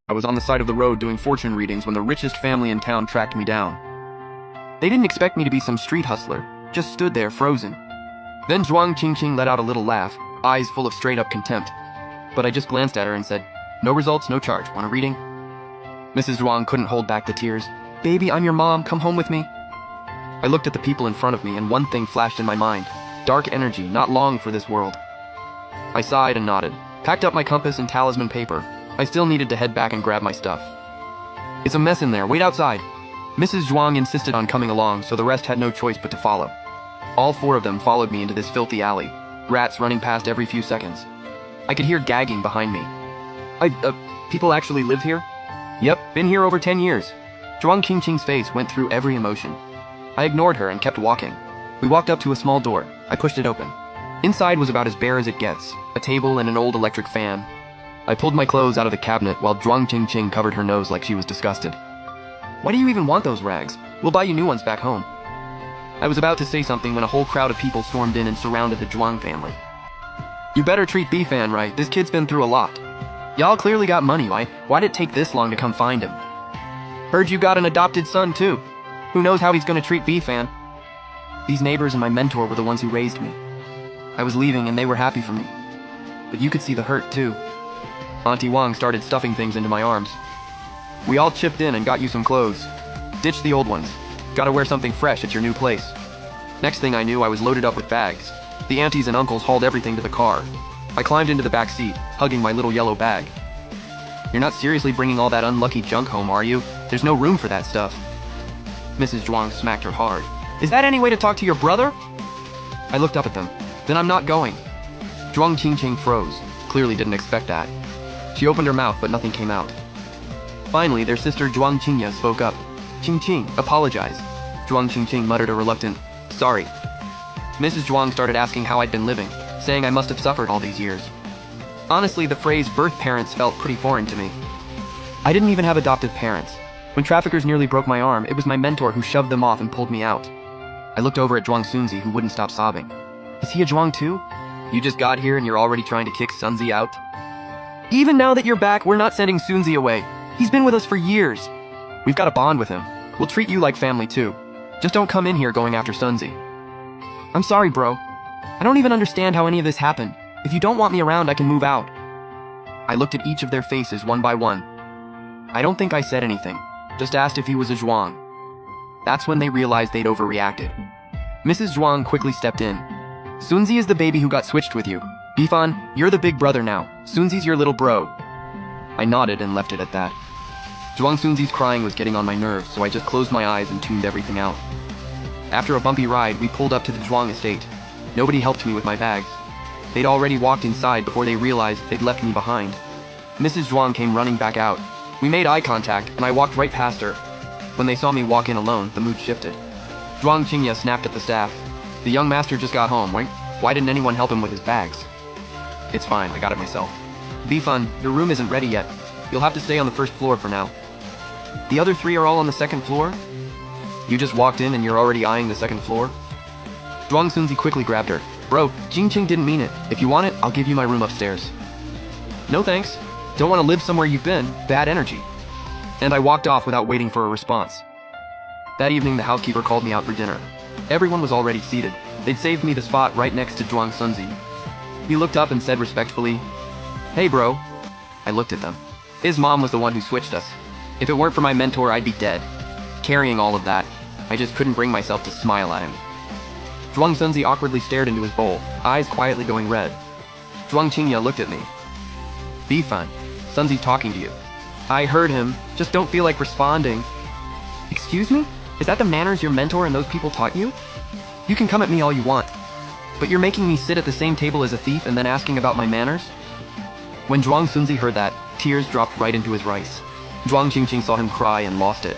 I was on the side of the road doing fortune readings when the richest family in town tracked me down. They didn't expect me to be some street hustler, just stood there frozen. Then Zhuang Qingqing let out a little laugh, eyes full of straight-up contempt. But I just glanced at her and said, "No results, no charge. Want a reading?" Mrs. Zhuang couldn't hold back the tears. "Baby, I'm your mom. Come home with me." I looked at the people in front of me and one thing flashed in my mind. Dark energy, not long for this world. I sighed and nodded, packed up my compass and talisman paper. I still needed to head back and grab my stuff. "It's a mess in there. Wait outside." Mrs. Zhuang insisted on coming along, so the rest had no choice but to follow. All four of them followed me into this filthy alley, rats running past every few seconds. I could hear gagging behind me. People actually live here?" "Yep, been here over 10 years. Zhuang Qingqing's face went through every emotion. I ignored her and kept walking. We walked up to a small door. I pushed it open. Inside was about as bare as it gets, a table and an old electric fan. I pulled my clothes out of the cabinet while Zhuang Qingqing covered her nose like she was disgusted. "Why do you even want those rags? We'll buy you new ones back home." I was about to say something when a whole crowd of people stormed in and surrounded the Zhuang family. "You better treat B-Fan right. This kid's been through a lot. Y'all clearly got money. Why'd it take this long to come find him? Heard you got an adopted son too. Who knows how he's gonna treat B-Fan?" These neighbors and my mentor were the ones who raised me. I was leaving and they were happy for me. But you could see the hurt too. Auntie Wang started stuffing things into my arms. "We all chipped in and got you some clothes. Ditch the old ones. Gotta wear something fresh at your new place." Next thing I knew, I was loaded up with bags. The aunties and uncles hauled everything to the car. I climbed into the back seat, hugging my little yellow bag. "You're not seriously bringing all that unlucky junk home, are you? There's no room for that stuff." Mrs. Zhuang smacked her hard. "Is that any way to talk to your brother?" I looked up at them. "Then I'm not going." Zhuang Qingqing froze. Clearly didn't expect that. She opened her mouth, but nothing came out. Finally, their sister Zhuang Qingya spoke up. "Qingqing, apologize." Zhuang Qingqing muttered a reluctant, "Sorry." Mrs. Zhuang started asking how I'd been living, saying I must have suffered all these years. Honestly, the phrase birth parents felt pretty foreign to me. I didn't even have adoptive parents. When traffickers nearly broke my arm, it was my mentor who shoved them off and pulled me out. I looked over at Zhuang Sunzi, who wouldn't stop sobbing. "Is he a Zhuang too?" "You just got here and you're already trying to kick Sunzi out?" "Even now that you're back, we're not sending Sunzi away. He's been with us for years. We've got a bond with him. We'll treat you like family too. Just don't come in here going after Sunzi." "I'm sorry, bro. I don't even understand how any of this happened. If you don't want me around, I can move out." I looked at each of their faces one by one. I don't think I said anything, just asked if he was a Zhuang. That's when they realized they'd overreacted. Mrs. Zhuang quickly stepped in. "Sunzi is the baby who got switched with you. Bifan, you're the big brother now. Sunzi's your little bro." I nodded and left it at that. Zhuang Sunzi's crying was getting on my nerves, so I just closed my eyes and tuned everything out. After a bumpy ride, we pulled up to the Zhuang estate. Nobody helped me with my bags. They'd already walked inside before they realized they'd left me behind. Mrs. Zhuang came running back out. We made eye contact, and I walked right past her. When they saw me walk in alone, the mood shifted. Zhuang Qingya snapped at the staff. "The young master just got home. Why didn't anyone help him with his bags?" "It's fine, I got it myself." "Bifan, your room isn't ready yet. You'll have to stay on the first floor for now." "The other three are all on the second floor?" "You just walked in and you're already eyeing the second floor?" Zhuang Sunzi quickly grabbed her. "Bro, Qingqing didn't mean it. If you want it, I'll give you my room upstairs." "No thanks. Don't want to live somewhere you've been. Bad energy." And I walked off without waiting for a response. That evening, the housekeeper called me out for dinner. Everyone was already seated. They'd saved me the spot right next to Zhuang Sunzi. He looked up and said respectfully, "Hey, bro." I looked at them. His mom was the one who switched us. If it weren't for my mentor, I'd be dead. Carrying all of that, I just couldn't bring myself to smile at him. Zhuang Sunzi awkwardly stared into his bowl, eyes quietly going red. Zhuang Qingya looked at me. "Bifan, Sunzi's talking to you." "I heard him. Just don't feel like responding." "Excuse me? Is that the manners your mentor and those people taught you? You can come at me all you want, but you're making me sit at the same table as a thief and then asking about my manners?" When Zhuang Sunzi heard that, tears dropped right into his rice. Zhuang Qingqing saw him cry and lost it.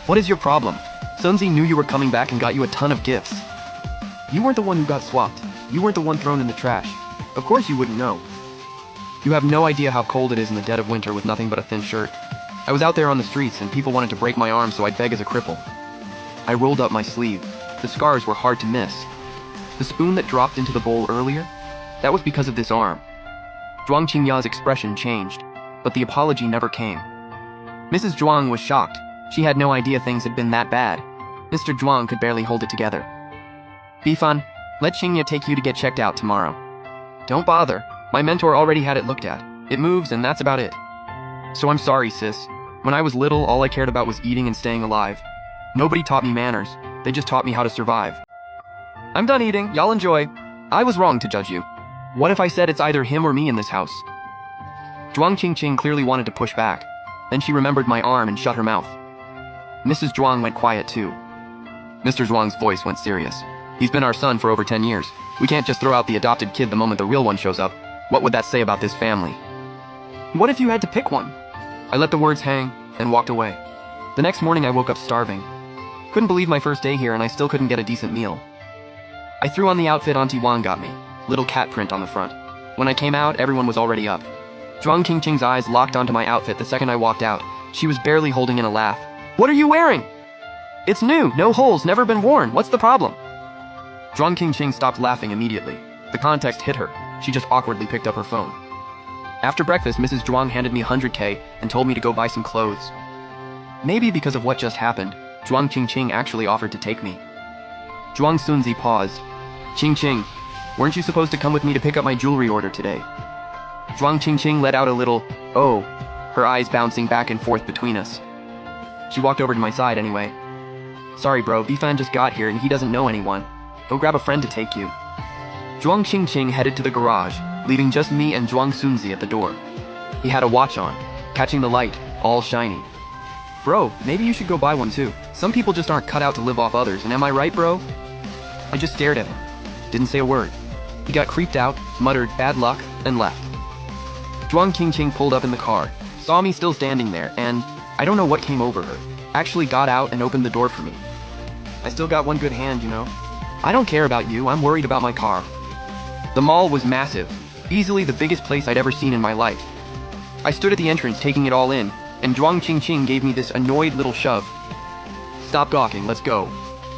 "What is your problem? Sunzi knew you were coming back and got you a ton of gifts. You weren't the one who got swapped. You weren't the one thrown in the trash. Of course you wouldn't know. You have no idea how cold it is in the dead of winter with nothing but a thin shirt. I was out there on the streets and people wanted to break my arm, so I'd beg as a cripple. I rolled up my sleeve. The scars were hard to miss. The spoon that dropped into the bowl earlier? That was because of this arm." Zhuang Qingya's expression changed, but the apology never came. Mrs. Zhuang was shocked. She had no idea things had been that bad. Mr. Zhuang could barely hold it together. Bifan, let Xingye take you to get checked out tomorrow. Don't bother. My mentor already had it looked at. It moves and that's about it. So I'm sorry, sis. When I was little, all I cared about was eating and staying alive. Nobody taught me manners. They just taught me how to survive. I'm done eating. Y'all enjoy. I was wrong to judge you. What if I said it's either him or me in this house? Zhuang Qingqing clearly wanted to push back. Then she remembered my arm and shut her mouth. Mrs. Zhuang went quiet too. Mr. Zhuang's voice went serious. He's been our son for over 10 years. We can't just throw out the adopted kid the moment the real one shows up. What would that say about this family? What if you had to pick one? I let the words hang and walked away. The next morning I woke up starving. Couldn't believe my first day here and I still couldn't get a decent meal. I threw on the outfit Auntie Wang got me, little cat print on the front. When I came out, everyone was already up. Zhuang Qingqing's eyes locked onto my outfit the second I walked out. She was barely holding in a laugh. What are you wearing? It's new, no holes, never been worn. What's the problem? Zhuang Qingqing stopped laughing immediately. The context hit her. She just awkwardly picked up her phone. After breakfast, Mrs. Zhuang handed me 100K and told me to go buy some clothes. Maybe because of what just happened, Zhuang Qingqing actually offered to take me. Zhuang Sunzi paused. Qingqing, weren't you supposed to come with me to pick up my jewelry order today? Zhuang Qingqing let out a little, oh, her eyes bouncing back and forth between us. She walked over to my side anyway. Sorry bro, Bifan just got here and he doesn't know anyone. Go grab a friend to take you. Zhuang Qingqing headed to the garage, leaving just me and Zhuang Sunzi at the door. He had a watch on, catching the light, all shiny. Bro, maybe you should go buy one too. Some people just aren't cut out to live off others, and am I right, bro? I just stared at him. Didn't say a word. He got creeped out, muttered bad luck, and left. Zhuang Qingqing pulled up in the car, saw me still standing there, and I don't know what came over her. Actually got out and opened the door for me. I still got one good hand, you know. I don't care about you, I'm worried about my car. The mall was massive, easily the biggest place I'd ever seen in my life. I stood at the entrance taking it all in, and Zhuang Qingqing gave me this annoyed little shove. Stop gawking, let's go.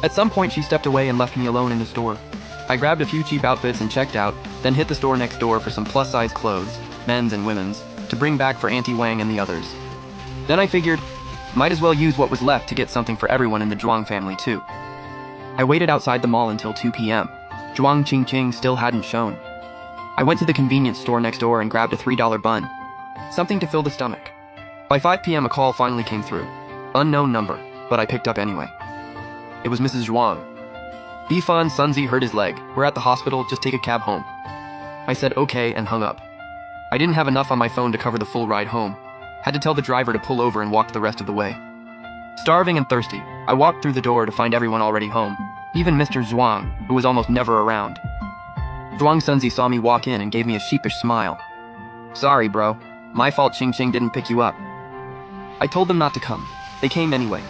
At some point she stepped away and left me alone in the store. I grabbed a few cheap outfits and checked out, then hit the store next door for some plus-size clothes, men's and women's, to bring back for Auntie Wang and the others. Then I figured, might as well use what was left to get something for everyone in the Zhuang family too. I waited outside the mall until 2 p.m. Zhuang Qingqing still hadn't shown. I went to the convenience store next door and grabbed a $3 bun. Something to fill the stomach. By 5 p.m. a call finally came through. Unknown number, but I picked up anyway. It was Mrs. Zhuang. Bifan Sunzi hurt his leg. We're at the hospital, just take a cab home. I said okay and hung up. I didn't have enough on my phone to cover the full ride home. Had to tell the driver to pull over and walk the rest of the way. Starving and thirsty, I walked through the door to find everyone already home. Even Mr. Zhuang, who was almost never around. Zhuang Sunzi saw me walk in and gave me a sheepish smile. Sorry, bro. My fault Qingqing didn't pick you up. I told them not to come. They came anyway.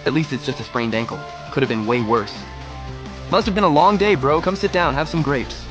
At least it's just a sprained ankle. Could have been way worse. Must have been a long day, bro. Come sit down, have some grapes.